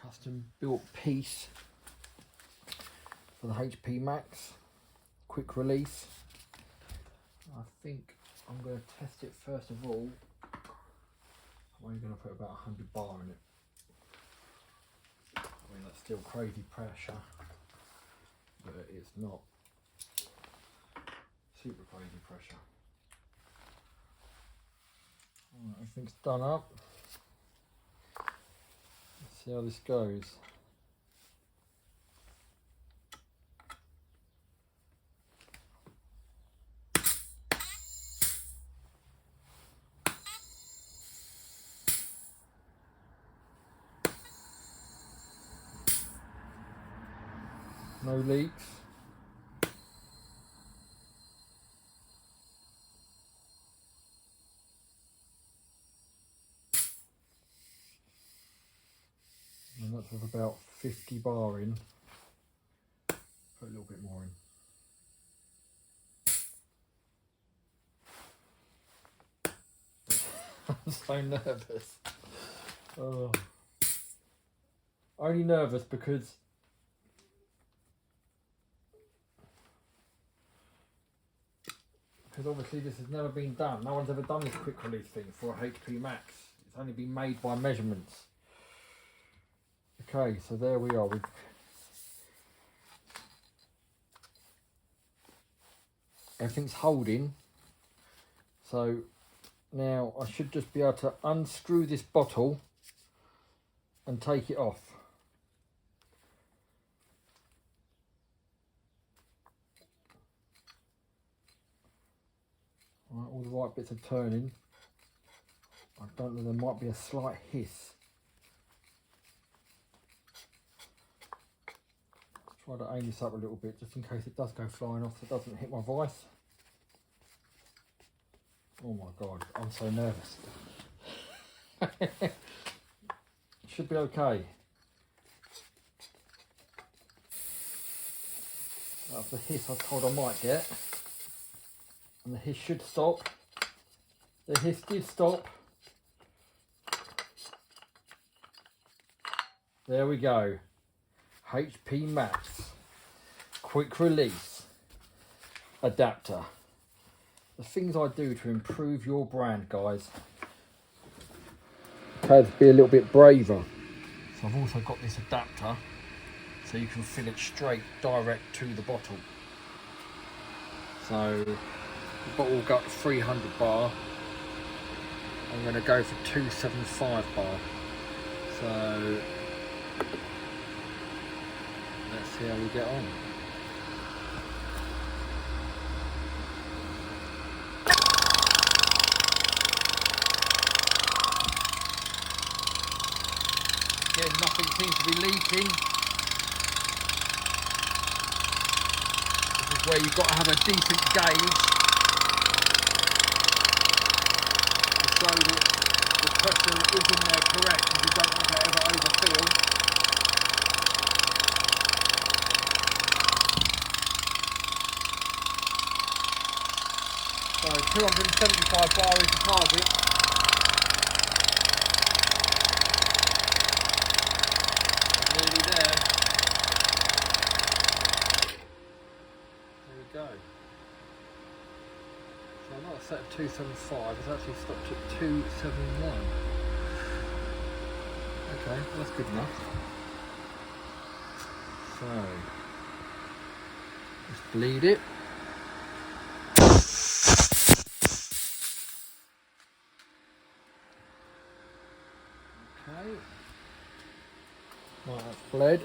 custom built piece for the HP Max, quick release. I think I'm going to test it first of all. I'm only going to put about 100 bar in it. I mean, that's still crazy pressure, but it's not super crazy pressure. Alright, everything's done up. Let's see how this goes. No leaks. And that's with about 50 bar in. Put a little bit more in. I'm so nervous. Oh. Only nervous because obviously this has never been done. No one's ever done this quick release thing for a HP Max. It's only been made by measurements. Okay, so there we are. Everything's holding. So now I should just be able to unscrew this bottle and take it off. Right, all the right bits are turning. I don't know, there might be a slight hiss. Try to aim this up a little bit just in case it does go flying off so it doesn't hit my vice. Oh my god, I'm so nervous. Should be okay. That's the hiss I told I might get. And the hiss should stop. The hiss did stop. There we go. HP Max quick release adapter. The things I do to improve your brand, guys. Had to be a little bit braver. So I've also got this adapter so you can fill it straight direct to the bottle. So the bottle got 300 bar. I'm going to go for 275 bar. So let's see how we get on. Again, nothing seems to be leaking. This is where you've got to have a decent gauge to show that the pressure is in there correct, because you don't want to ever overfill. So 275 bar is the target. Nearly there. There we go. So I'm not set at 275, it's actually stopped at 271. Okay, well that's good enough. So let's bleed it. Okay. Right, that's bled.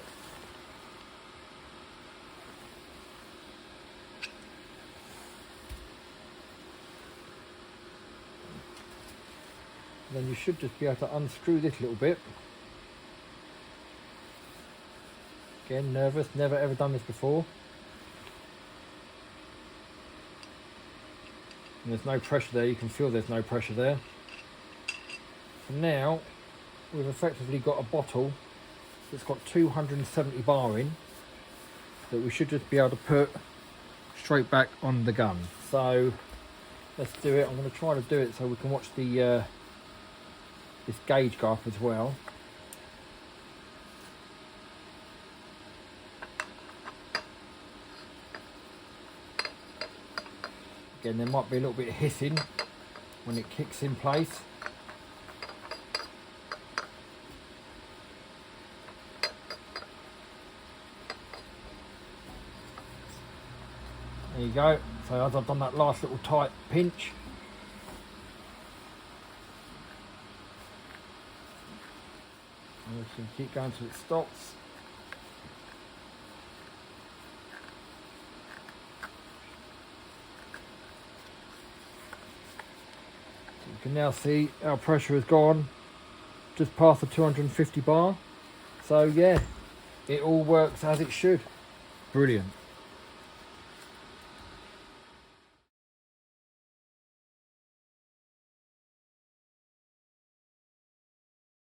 Then you should just be able to unscrew this little bit. Again, nervous, never ever done this before. And there's no pressure there, you can feel there's no pressure there. So now we've effectively got a bottle that's got 270 bar in that we should just be able to put straight back on the gun. So let's do it. I'm going to try to do it so we can watch the this gauge go up as well. Again, there might be a little bit of hissing when it kicks in place. There you go. So as I've done that last little tight pinch, I'm just going to keep going till it stops. So you can now see our pressure has gone just past the 250 bar. So yeah, it all works as it should. Brilliant.